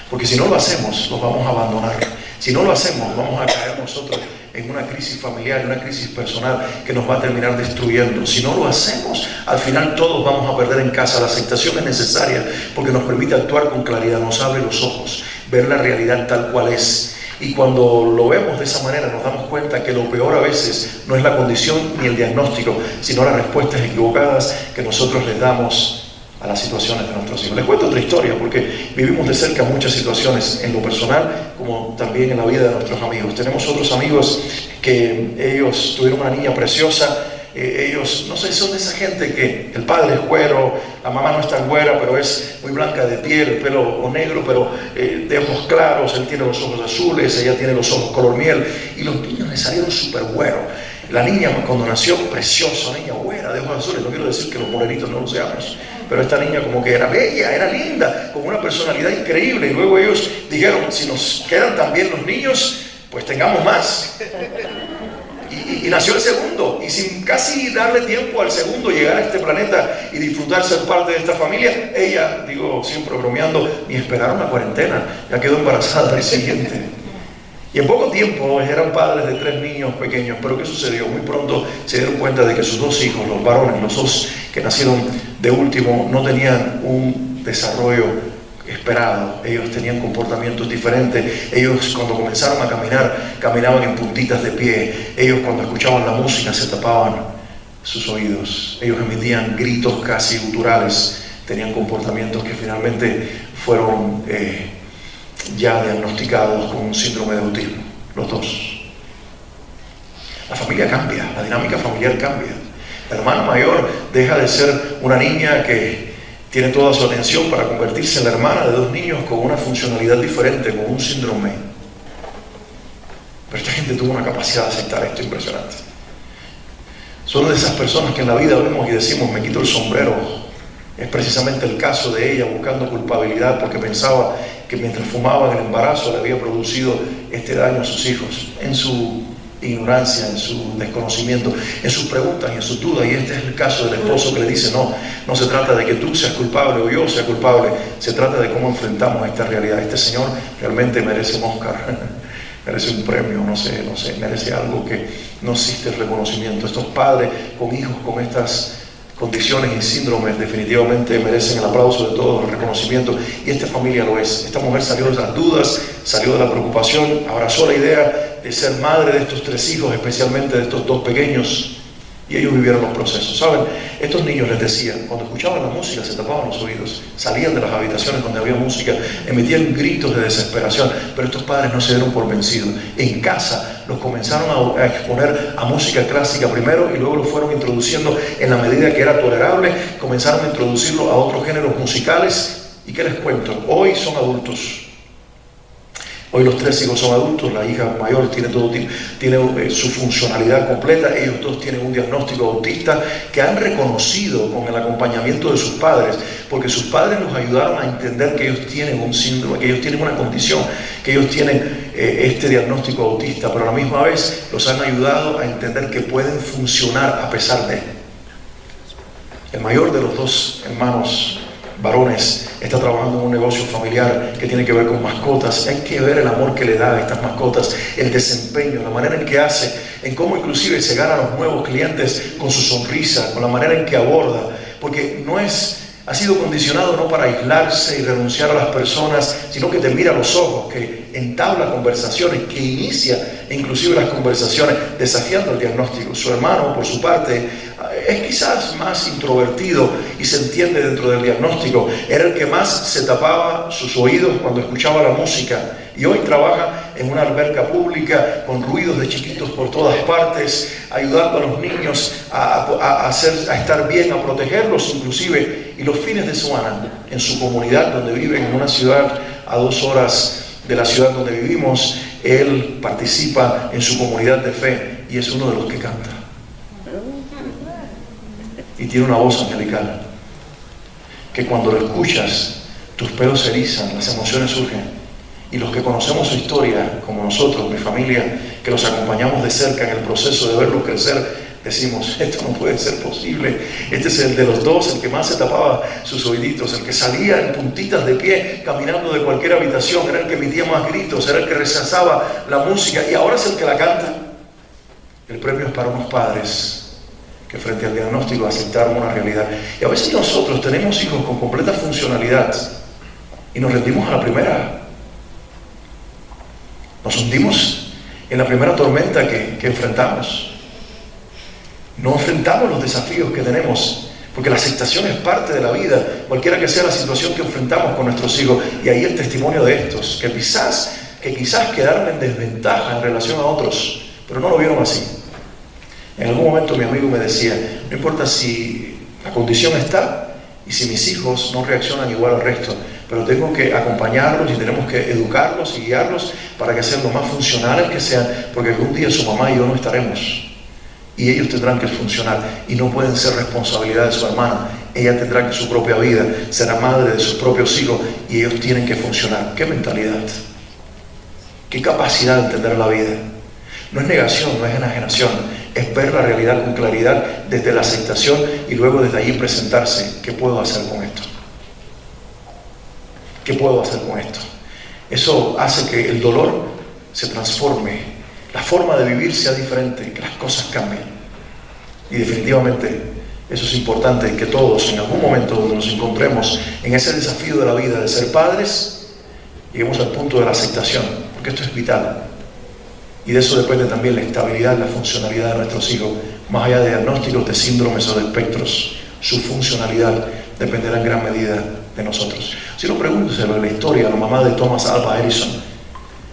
porque si no lo hacemos, los vamos a abandonar. Si no lo hacemos, vamos a caer nosotros en una crisis familiar, en una crisis personal que nos va a terminar destruyendo. Si no lo hacemos, al final todos vamos a perder en casa. La aceptación es necesaria porque nos permite actuar con claridad, nos abre los ojos, ver la realidad tal cual es. Y cuando lo vemos de esa manera nos damos cuenta que lo peor a veces no es la condición ni el diagnóstico, sino las respuestas equivocadas que nosotros les damos a las situaciones de nuestros hijos. Les cuento otra historia porque vivimos de cerca muchas situaciones en lo personal como también en la vida de nuestros amigos. Tenemos otros amigos que ellos tuvieron una niña preciosa. Ellos, no sé, son de esa gente que el padre es güero, la mamá no es tan güera, pero es muy blanca de piel, el pelo o negro, pero de ojos claros, él tiene los ojos azules, ella tiene los ojos color miel, y los niños le salieron súper güeros. La niña cuando nació, preciosa, niña güera, de ojos azules, no quiero decir que los morenitos no lo seamos, pero esta niña como que era bella, era linda, con una personalidad increíble, y luego ellos dijeron, si nos quedan también los niños, pues tengamos más. Y nació el segundo, y sin casi darle tiempo al segundo llegar a este planeta y disfrutar ser parte de esta familia, ella, digo siempre bromeando, ni esperaron la cuarentena, ya quedó embarazada al siguiente. Y en poco tiempo eran padres de 3 niños pequeños, pero ¿qué sucedió? Muy pronto se dieron cuenta de que sus 2 hijos, los varones, los 2 que nacieron de último, no tenían un desarrollo esperado. Ellos tenían comportamientos diferentes. Ellos cuando comenzaron a caminar, caminaban en puntitas de pie. Ellos cuando escuchaban la música se tapaban sus oídos. Ellos emitían gritos casi guturales. Tenían comportamientos que finalmente fueron ya diagnosticados con un síndrome de autismo, los 2. La familia cambia, la dinámica familiar cambia. La hermana mayor deja de ser una niña que tiene toda su atención para convertirse en la hermana de 2 niños con una funcionalidad diferente, con un síndrome. Pero esta gente tuvo una capacidad de aceptar esto impresionante. Son de esas personas que en la vida vemos y decimos, me quito el sombrero. Es precisamente el caso de ella buscando culpabilidad porque pensaba que mientras fumaba en el embarazo le había producido este daño a sus hijos. En su ignorancia, en su desconocimiento, en sus preguntas y en sus dudas. Y este es el caso del esposo que le dice, no se trata de que tú seas culpable o yo sea culpable, se trata de cómo enfrentamos esta realidad. Este señor realmente merece un Oscar, merece un premio, no sé, merece algo que no existe el reconocimiento. Estos padres con hijos con estas condiciones y síndromes definitivamente merecen el aplauso de todos, el reconocimiento, y esta familia lo es. Esta mujer salió de las dudas, salió de la preocupación, abrazó la idea de ser madre de estos 3 hijos, especialmente de estos 2 pequeños, y ellos vivieron los procesos. ¿Saben? Estos niños les decían, cuando escuchaban la música se tapaban los oídos, salían de las habitaciones donde había música, emitían gritos de desesperación, pero estos padres no se dieron por vencidos. En casa los comenzaron a exponer a música clásica primero y luego lo fueron introduciendo en la medida que era tolerable, comenzaron a introducirlo a otros géneros musicales. ¿Y qué les cuento? Hoy son adultos. Hoy los 3 hijos son adultos, la hija mayor tiene su funcionalidad completa, ellos 2 tienen un diagnóstico autista que han reconocido con el acompañamiento de sus padres, porque sus padres los ayudaron a entender que ellos tienen un síndrome, que ellos tienen una condición, que ellos tienen este diagnóstico autista, pero a la misma vez los han ayudado a entender que pueden funcionar a pesar de él. El mayor de los dos hermanos varones está trabajando en un negocio familiar que tiene que ver con mascotas. Hay que ver el amor que le da a estas mascotas, el desempeño, la manera en que hace, en cómo inclusive se gana a los nuevos clientes con su sonrisa, con la manera en que aborda, porque ha sido condicionado no para aislarse y renunciar a las personas, sino que te mira a los ojos, que entabla conversaciones, que inicia inclusive las conversaciones desafiando el diagnóstico. Su hermano, por su parte, es quizás más introvertido y se entiende dentro del diagnóstico. Era el que más se tapaba sus oídos cuando escuchaba la música, y hoy trabaja en una alberca pública con ruidos de chiquitos por todas partes, ayudando a los niños a estar bien, a protegerlos inclusive. Y los fines de semana en su comunidad donde viven, en una ciudad a 2 horas de la ciudad donde vivimos, él participa en su comunidad de fe y es uno de los que canta. Y tiene una voz angelical que cuando lo escuchas tus pelos se erizan, las emociones surgen. Y los que conocemos su historia, como nosotros, mi familia, que los acompañamos de cerca en el proceso de verlos crecer, decimos, esto no puede ser posible. Este es el de los dos, el que más se tapaba sus oíditos, el que salía en puntitas de pie caminando de cualquier habitación, era el que emitía más gritos, era el que rechazaba la música, y ahora es el que la canta. El premio es para unos padres que frente al diagnóstico aceptaron una realidad. Y a veces nosotros tenemos hijos con completa funcionalidad y nos rendimos a la primera. Nos hundimos en la primera tormenta que enfrentamos. No enfrentamos los desafíos que tenemos, porque la aceptación es parte de la vida, cualquiera que sea la situación que enfrentamos con nuestros hijos. Y ahí el testimonio de estos, que quizás quedaron en desventaja en relación a otros, pero no lo vieron así. En algún momento mi amigo me decía, no importa si la condición está y si mis hijos no reaccionan igual al resto, pero tengo que acompañarlos y tenemos que educarlos y guiarlos para que sean lo más funcionales que sean, porque algún día su mamá y yo no estaremos. Y ellos tendrán que funcionar y no pueden ser responsabilidad de su hermana. Ella tendrá que su propia vida, será madre de sus propios hijos y ellos tienen que funcionar. ¿Qué mentalidad? ¿Qué capacidad de entender la vida? No es negación, no es enajenación, es ver la realidad con claridad desde la aceptación y luego desde allí presentarse. ¿Qué puedo hacer con esto? ¿Qué puedo hacer con esto? Eso hace que el dolor se transforme, la forma de vivir sea diferente, que las cosas cambien. Y definitivamente eso es importante, que todos en algún momento donde nos encontremos en ese desafío de la vida de ser padres, lleguemos al punto de la aceptación, porque esto es vital. Y de eso depende también la estabilidad, la funcionalidad de nuestros hijos, más allá de diagnósticos de síndromes o de espectros. Su funcionalidad dependerá en gran medida de nosotros. Si no, pregúnteselo en la historia a la mamá de Thomas Alva Edison,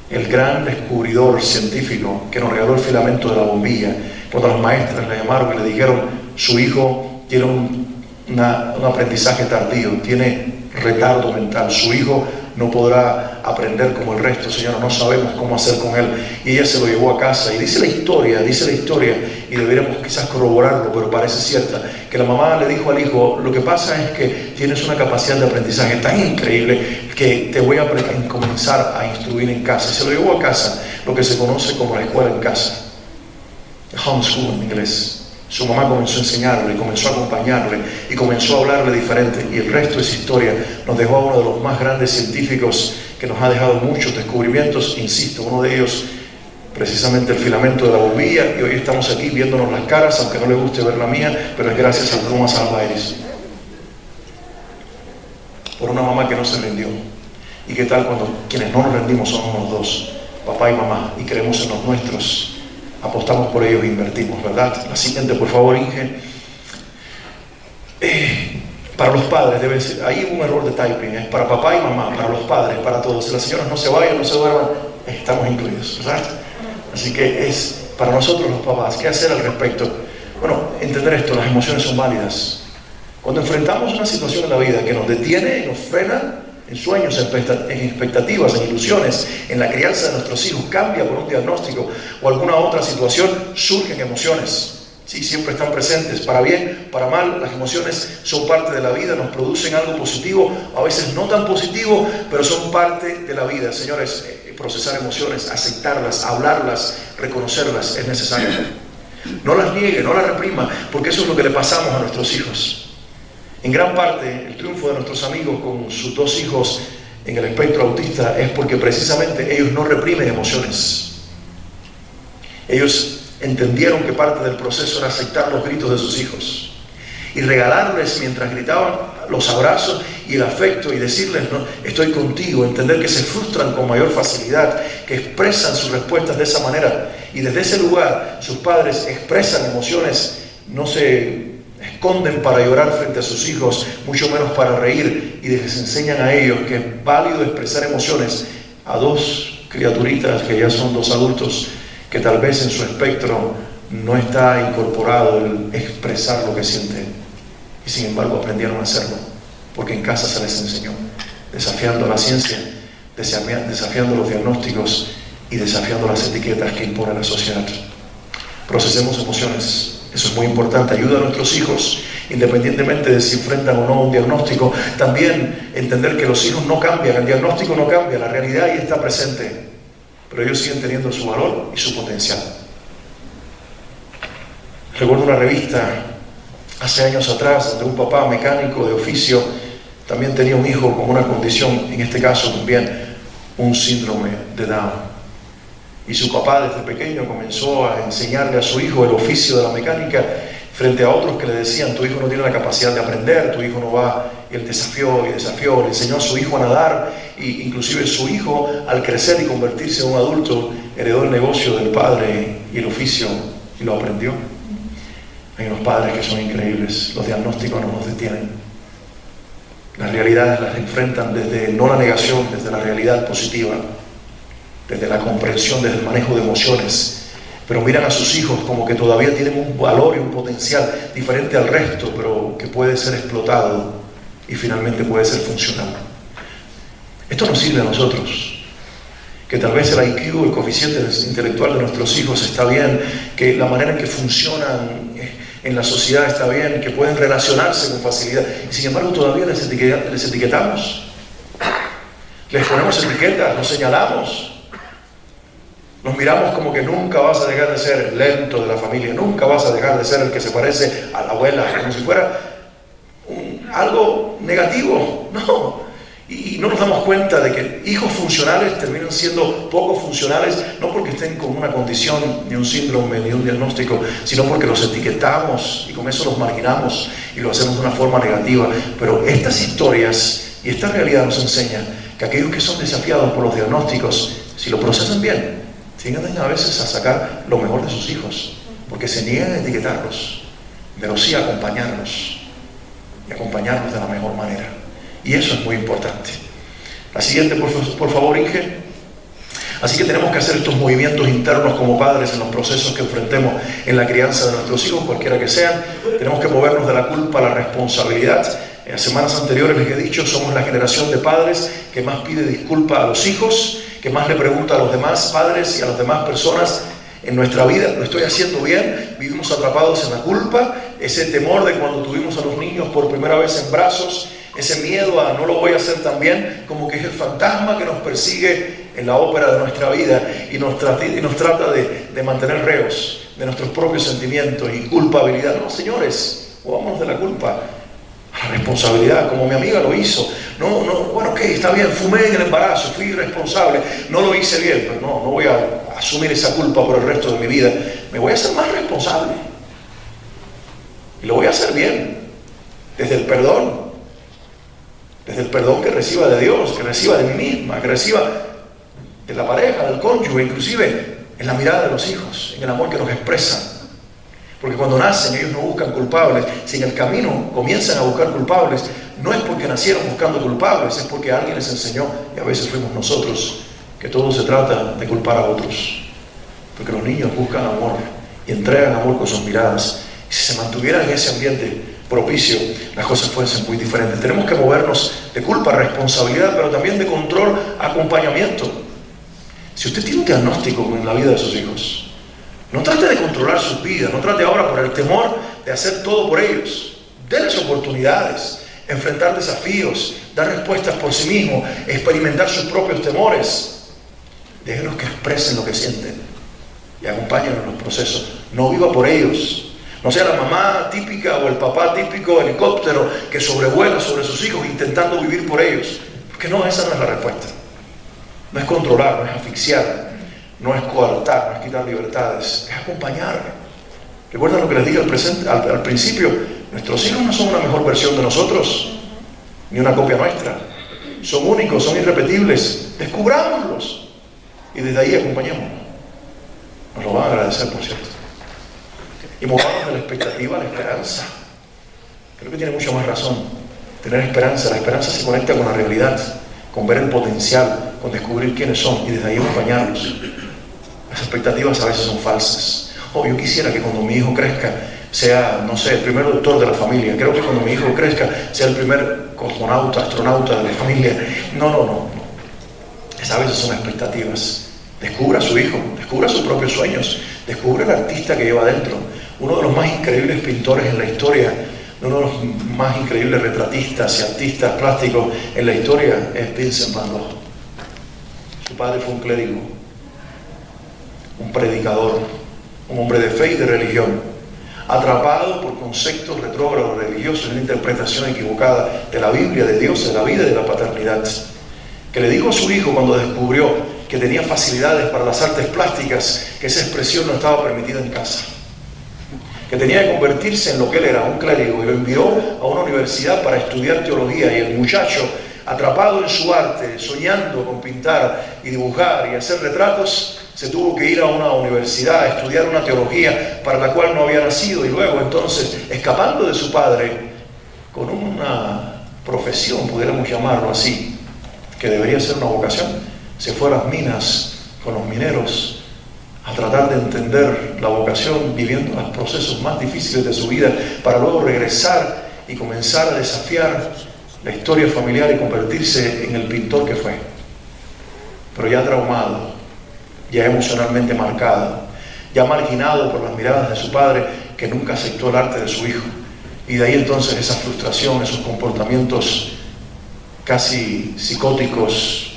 el gran descubridor científico que nos regaló el filamento de la bombilla. Cuando las maestras le llamaron y le dijeron, su hijo tiene un aprendizaje tardío, tiene retardo mental, su hijo no podrá aprender como el resto, señora, no sabemos cómo hacer con él. Y ella se lo llevó a casa y dice la historia, y deberíamos quizás corroborarlo, pero parece cierta, que la mamá le dijo al hijo, lo que pasa es que tienes una capacidad de aprendizaje tan increíble que te voy a comenzar a instruir en casa. Y se lo llevó a casa, lo que se conoce como la escuela en casa, homeschool en inglés. Su mamá comenzó a enseñarle, comenzó a acompañarle y comenzó a hablarle diferente, y el resto es historia. Nos dejó a uno de los más grandes científicos que nos ha dejado muchos descubrimientos, insisto, uno de ellos precisamente el filamento de la bombilla, y hoy estamos aquí viéndonos las caras, aunque no le guste ver la mía, pero es gracias a Thomas Alva Edison, por una mamá que no se rindió. ¿Y qué tal cuando quienes no nos rendimos son unos dos, papá y mamá, y creemos en los nuestros? Apostamos por ellos e invertimos, ¿verdad? La siguiente, por favor, Inge. Para los padres, debe ser, ahí hubo un error de typing, es para papá y mamá, para los padres, para todos. Si las señoras no se vayan, no se duerman, estamos incluidos, ¿verdad? Así que es para nosotros los papás. ¿Qué hacer al respecto? Bueno, entender esto, las emociones son válidas. Cuando enfrentamos una situación en la vida que nos detiene y nos frena, en sueños, en expectativas, en ilusiones, en la crianza de nuestros hijos, cambia por un diagnóstico o alguna otra situación, surgen emociones. Sí, siempre están presentes, para bien, para mal. Las emociones son parte de la vida, nos producen algo positivo, a veces no tan positivo, pero son parte de la vida. Señores, procesar emociones, aceptarlas, hablarlas, reconocerlas, es necesario. No las niegue, no las reprima, porque eso es lo que le pasamos a nuestros hijos. En gran parte, el triunfo de nuestros amigos con sus 2 hijos en el espectro autista es porque precisamente ellos no reprimen emociones. Ellos entendieron que parte del proceso era aceptar los gritos de sus hijos y regalarles mientras gritaban los abrazos y el afecto y decirles, no, estoy contigo, entender que se frustran con mayor facilidad, que expresan sus respuestas de esa manera, y desde ese lugar sus padres expresan emociones, no se esconden para llorar frente a sus hijos, mucho menos para reír, y les enseñan a ellos que es válido expresar emociones a 2 criaturitas que ya son 2 adultos, que tal vez en su espectro no está incorporado el expresar lo que sienten, y sin embargo aprendieron a hacerlo, porque en casa se les enseñó, desafiando la ciencia, desafiando los diagnósticos y desafiando las etiquetas que impone la sociedad. Procesemos emociones, eso es muy importante. Ayuda a nuestros hijos, independientemente de si enfrentan o no un diagnóstico. También entender que los hijos no cambian, el diagnóstico no cambia, la realidad ahí está presente, pero ellos siguen teniendo su valor y su potencial. Recuerdo una revista hace años atrás donde un papá mecánico de oficio también tenía un hijo con una condición, en este caso también un síndrome de Down. Y su papá desde pequeño comenzó a enseñarle a su hijo el oficio de la mecánica frente a otros que le decían, tu hijo no tiene la capacidad de aprender, tu hijo no va, y él desafió, le enseñó a su hijo a nadar, e inclusive su hijo al crecer y convertirse en un adulto heredó el negocio del padre y el oficio y lo aprendió. Hay unos padres que son increíbles, los diagnósticos no nos detienen, las realidades las enfrentan desde no la negación, desde la realidad positiva, desde la comprensión, desde el manejo de emociones, pero miran a sus hijos como que todavía tienen un valor y un potencial diferente al resto, pero que puede ser explotado y finalmente puede ser funcional. Esto nos sirve a nosotros, que tal vez el IQ, el coeficiente intelectual de nuestros hijos está bien, que la manera en que funcionan en la sociedad está bien, que pueden relacionarse con facilidad, y sin embargo todavía les etiquetamos, les ponemos etiquetas, los señalamos. Nos miramos como que nunca vas a dejar de ser el lento de la familia, nunca vas a dejar de ser el que se parece a la abuela, como si fuera algo negativo. No, y no nos damos cuenta de que hijos funcionales terminan siendo poco funcionales, no porque estén con una condición, ni un síndrome, ni un diagnóstico, sino porque los etiquetamos y con eso los marginamos y lo hacemos de una forma negativa. Pero estas historias y esta realidad nos enseña que aquellos que son desafiados por los diagnósticos, si lo procesan bien, tienden a veces a sacar lo mejor de sus hijos, porque se niegan a etiquetarlos, pero sí a acompañarlos, y acompañarlos de la mejor manera. Y eso es muy importante. La siguiente, por favor, Inge. Así que tenemos que hacer estos movimientos internos como padres en los procesos que enfrentemos en la crianza de nuestros hijos, cualquiera que sean. Tenemos que movernos de la culpa a la responsabilidad. En las semanas anteriores les he dicho, somos la generación de padres que más pide disculpa a los hijos, que más le pregunta a los demás padres y a las demás personas en nuestra vida, ¿lo estoy haciendo bien? Vivimos atrapados en la culpa, ese temor de cuando tuvimos a los niños por primera vez en brazos, ese miedo a no lo voy a hacer tan bien, como que es el fantasma que nos persigue en la ópera de nuestra vida y nos trata de mantener reos de nuestros propios sentimientos y culpabilidad. No, señores, vámonos de la culpa a la responsabilidad, como mi amiga lo hizo. Bueno, ok, está bien, fumé en el embarazo, fui irresponsable, no lo hice bien, pero no voy a asumir esa culpa por el resto de mi vida. Me voy a hacer más responsable y lo voy a hacer bien, desde el perdón que reciba de Dios, que reciba de mí misma, que reciba de la pareja, del cónyuge, inclusive en la mirada de los hijos, en el amor que nos expresan. Porque cuando nacen ellos no buscan culpables, si en el camino comienzan a buscar culpables, no es porque nacieron buscando culpables, es porque alguien les enseñó, y a veces fuimos nosotros, que todo se trata de culpar a otros. Porque los niños buscan amor y entregan amor con sus miradas. Y si se mantuvieran en ese ambiente propicio, las cosas pueden ser muy diferentes. Tenemos que movernos de culpa a responsabilidad, pero también de control a acompañamiento. Si usted tiene un diagnóstico en la vida de sus hijos, no trate de controlar sus vidas, no trate ahora por el temor de hacer todo por ellos. Denles oportunidades, enfrentar desafíos, dar respuestas por sí mismos, experimentar sus propios temores. Déjenlos que expresen lo que sienten y acompáñenlos en los procesos. No viva por ellos, No sea la mamá típica o el papá típico helicóptero que sobrevuela sobre sus hijos intentando vivir por ellos. Porque no, esa no es la respuesta. No es controlar, no es asfixiar, no es coartar, no es quitar libertades, es acompañar. Recuerden lo que les dije al principio, nuestros hijos no son una mejor versión de nosotros, ni una copia nuestra. Son únicos, son irrepetibles. Descubrámoslos y desde ahí acompañémoslos. Nos lo van a agradecer, por cierto. Y movamos de la expectativa a la esperanza. Creo que tiene mucha más razón tener esperanza. La esperanza se conecta con la realidad, con ver el potencial, con descubrir quiénes son y desde ahí acompañarlos. Las expectativas a veces son falsas. Yo quisiera que cuando mi hijo crezca sea, no sé, el primer doctor de la familia. Creo que cuando mi hijo crezca sea el primer cosmonauta, astronauta de la familia. No. A veces son expectativas. Descubra a su hijo, descubra sus propios sueños, descubra el artista que lleva dentro. Uno de los más increíbles pintores en la historia, uno de los más increíbles retratistas y artistas plásticos en la historia es Vincent Van Gogh. Su padre fue un clérigo, un predicador, un hombre de fe y de religión, atrapado por conceptos retrógrados religiosos y una interpretación equivocada de la Biblia, de Dios, de la vida y de la paternidad, que le dijo a su hijo cuando descubrió que tenía facilidades para las artes plásticas, que esa expresión no estaba permitida en casa, que tenía que convertirse en lo que él era, un clérigo, y lo envió a una universidad para estudiar teología. Y el muchacho, atrapado en su arte, soñando con pintar y dibujar y hacer retratos, se tuvo que ir a una universidad a estudiar una teología para la cual no había nacido, y luego entonces, escapando de su padre, con una profesión, pudiéramos llamarlo así, que debería ser una vocación, se fue a las minas con los mineros a tratar de entender la vocación, viviendo los procesos más difíciles de su vida, para luego regresar y comenzar a desafiar la historia familiar y convertirse en el pintor que fue. Pero ya traumado, ya emocionalmente marcado, ya marginado por las miradas de su padre, que nunca aceptó el arte de su hijo. Y de ahí entonces esa frustración, esos comportamientos casi psicóticos,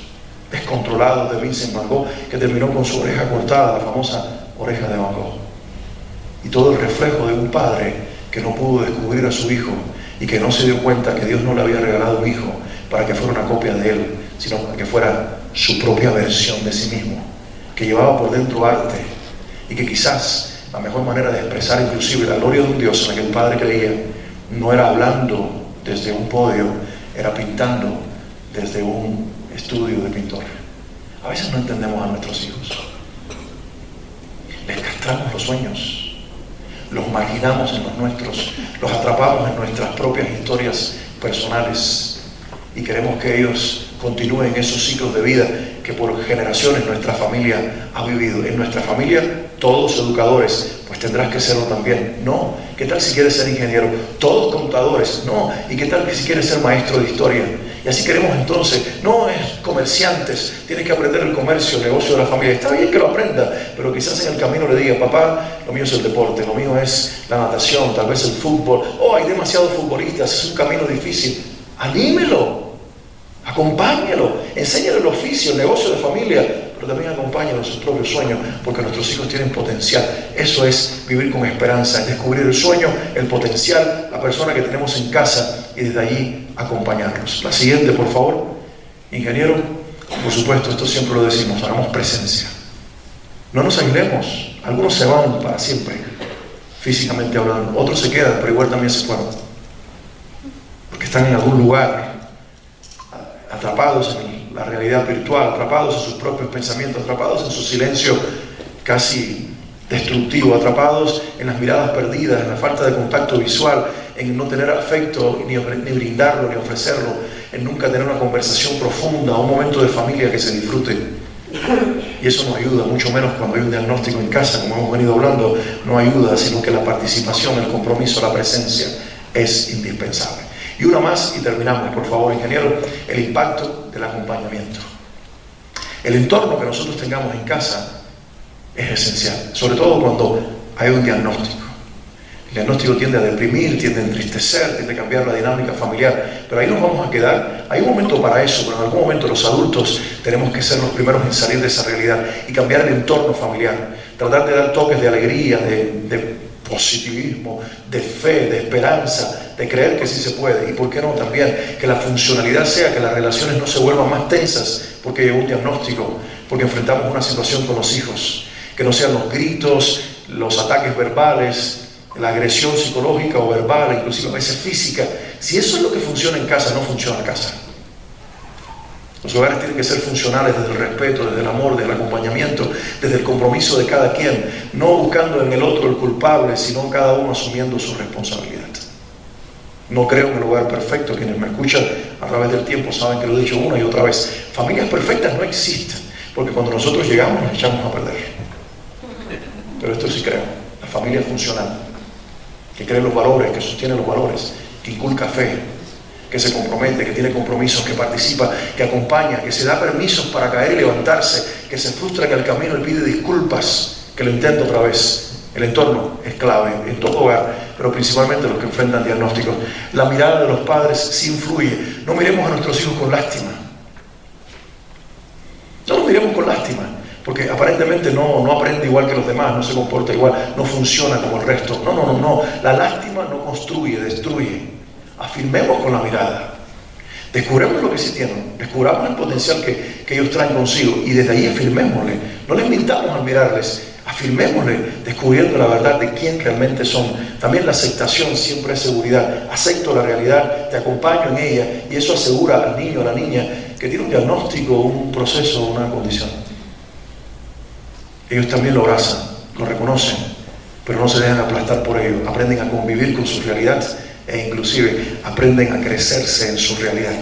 descontrolados de Vincent Van Gogh, que terminó con su oreja cortada, la famosa oreja de Van Gogh. Y todo el reflejo de un padre que no pudo descubrir a su hijo y que no se dio cuenta que Dios no le había regalado un hijo para que fuera una copia de él, sino para que fuera su propia versión de sí mismo, que llevaba por dentro arte, y que quizás la mejor manera de expresar inclusive la gloria de un Dios en la que el padre creía no era hablando desde un podio, era pintando desde un estudio de pintor. A veces no entendemos a nuestros hijos, les castramos los sueños, los marginamos en los nuestros, los atrapamos en nuestras propias historias personales y queremos que ellos continúen esos ciclos de vida que por generaciones nuestra familia ha vivido. En nuestra familia todos educadores, pues tendrás que serlo también. No, ¿qué tal si quieres ser ingeniero? Todos contadores. No, ¿y qué tal si quieres ser maestro de historia? Y así queremos entonces, no es comerciantes, tienes que aprender el comercio, el negocio de la familia. Está bien que lo aprenda, pero quizás en el camino le diga, papá, lo mío es el deporte, lo mío es la natación, tal vez el fútbol. Hay demasiados futbolistas, es un camino difícil. Anímelo, acompáñelo, enséñale el oficio, el negocio de familia, pero también acompáñalo en sus propios sueños, porque nuestros hijos tienen potencial. Eso es vivir con esperanza, es descubrir el sueño, el potencial, la persona que tenemos en casa y desde allí acompañarlos. La siguiente, por favor. Ingeniero, por supuesto, esto siempre lo decimos, hagamos presencia. No nos aislemos. Algunos se van para siempre, físicamente hablando. Otros se quedan, pero igual también se fueron, porque están en algún lugar, atrapados en la realidad virtual, atrapados en sus propios pensamientos, atrapados en su silencio casi destructivo, atrapados en las miradas perdidas, en la falta de contacto visual, en no tener afecto, ni brindarlo, ni ofrecerlo, en nunca tener una conversación profunda, un momento de familia que se disfrute. Y eso no ayuda, mucho menos cuando hay un diagnóstico en casa, como hemos venido hablando, no ayuda, sino que la participación, el compromiso, la presencia es indispensable. Y una más y terminamos, por favor, ingeniero, el impacto del acompañamiento. El entorno que nosotros tengamos en casa es esencial, sobre todo cuando hay un diagnóstico. El diagnóstico tiende a deprimir, tiende a entristecer, tiende a cambiar la dinámica familiar, pero ahí nos vamos a quedar. Hay un momento para eso, pero en algún momento los adultos tenemos que ser los primeros en salir de esa realidad y cambiar el entorno familiar, tratar de dar toques de alegría, de positivismo, de fe, de esperanza, de creer que sí se puede. Y por qué no también que la funcionalidad sea que las relaciones no se vuelvan más tensas porque llegó un diagnóstico, porque enfrentamos una situación con los hijos, que no sean los gritos, los ataques verbales, la agresión psicológica o verbal, inclusive a veces física. Si eso es lo que funciona en casa, no funciona en casa. Los hogares tienen que ser funcionales desde el respeto, desde el amor, desde el acompañamiento, desde el compromiso de cada quien, no buscando en el otro el culpable, sino cada uno asumiendo su responsabilidad. No creo en el hogar perfecto. Quienes me escuchan a través del tiempo saben que lo he dicho una y otra vez. Familias perfectas no existen, porque cuando nosotros llegamos nos echamos a perder. Pero esto sí creo, la familia funcional, que cree los valores, que sostiene los valores, que inculca fe, que se compromete, que tiene compromisos, que participa, que acompaña, que se da permisos para caer y levantarse, que se frustra en el camino y pide disculpas, que lo intenta otra vez. El entorno es clave en todo hogar, pero principalmente los que enfrentan diagnósticos. La mirada de los padres sí influye. No miremos a nuestros hijos con lástima. No los miremos con lástima, porque aparentemente no aprende igual que los demás, no se comporta igual, no funciona como el resto. No. La lástima no construye, destruye. Afirmemos con la mirada. Descubramos lo que sí tienen, descubramos el potencial que ellos traen consigo y desde ahí afirmémosle. No les mintamos al mirarles, afirmémosle, descubriendo la verdad de quién realmente son. También la aceptación siempre es seguridad. Acepto la realidad, te acompaño en ella y eso asegura al niño o a la niña que tiene un diagnóstico, un proceso, una condición. Ellos también lo abrazan, lo reconocen, pero no se dejan aplastar por ello. Aprenden a convivir con su realidad e inclusive aprenden a crecerse en su realidad.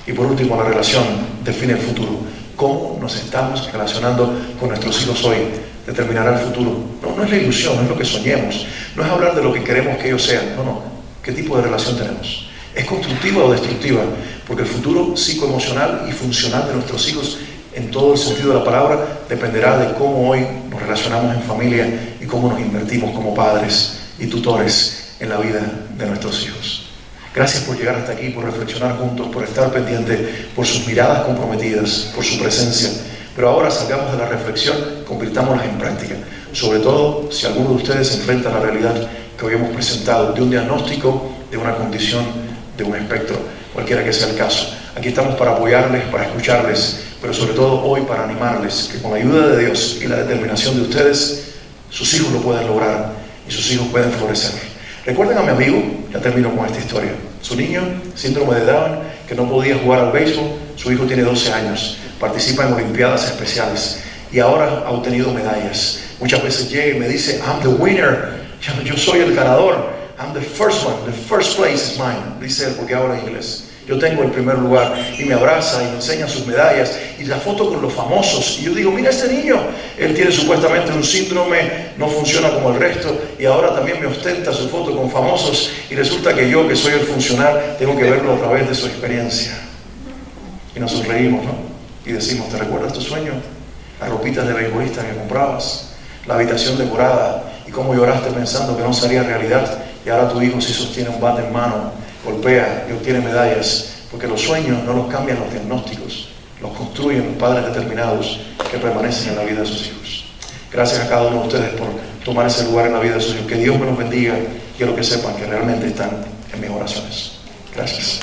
Y por último, la relación define el futuro. ¿Cómo nos estamos relacionando con nuestros hijos hoy? Determinará el futuro. No es la ilusión, no es lo que soñemos, no es hablar de lo que queremos que ellos sean. No. ¿Qué tipo de relación tenemos? ¿Es constructiva o destructiva? Porque el futuro psicoemocional y funcional de nuestros hijos, en todo el sentido de la palabra, dependerá de cómo hoy nos relacionamos en familia y cómo nos invertimos como padres y tutores en la vida de nuestros hijos. Gracias por llegar hasta aquí, por reflexionar juntos, por estar pendiente, por sus miradas comprometidas, por su presencia. Pero ahora salgamos de la reflexión, convirtámoslas en práctica. Sobre todo, si alguno de ustedes se enfrenta a la realidad que hoy hemos presentado, de un diagnóstico, de una condición, de un espectro, cualquiera que sea el caso. Aquí estamos para apoyarles, para escucharles, pero sobre todo hoy para animarles, que con la ayuda de Dios y la determinación de ustedes, sus hijos lo pueden lograr y sus hijos pueden florecer. Recuerden a mi amigo, ya termino con esta historia. Su niño, síndrome de Down, que no podía jugar al béisbol, su hijo tiene 12 años, participa en olimpiadas especiales y ahora ha obtenido medallas. Muchas veces llega y me dice, I'm the winner, yo soy el ganador, I'm the first one, the first place is mine, dice él porque habla inglés. Yo tengo el primer lugar y me abraza y me enseña sus medallas y la foto con los famosos. Y yo digo, mira este niño, él tiene supuestamente un síndrome, no funciona como el resto y ahora también me ostenta su foto con famosos y resulta que yo, que soy el funcional, tengo que verlo a través de su experiencia. Y nos sonreímos, ¿no? Y decimos, ¿te recuerdas tu sueño? Las ropitas de beisbolista que comprabas, la habitación decorada y cómo lloraste pensando que no sería realidad y ahora tu hijo sí sostiene un bate en mano, golpea y obtiene medallas, porque los sueños no los cambian los diagnósticos, los construyen los padres determinados que permanecen en la vida de sus hijos. Gracias a cada uno de ustedes por tomar ese lugar en la vida de sus hijos. Que Dios me los bendiga y quiero que sepan que realmente están en mis oraciones. Gracias.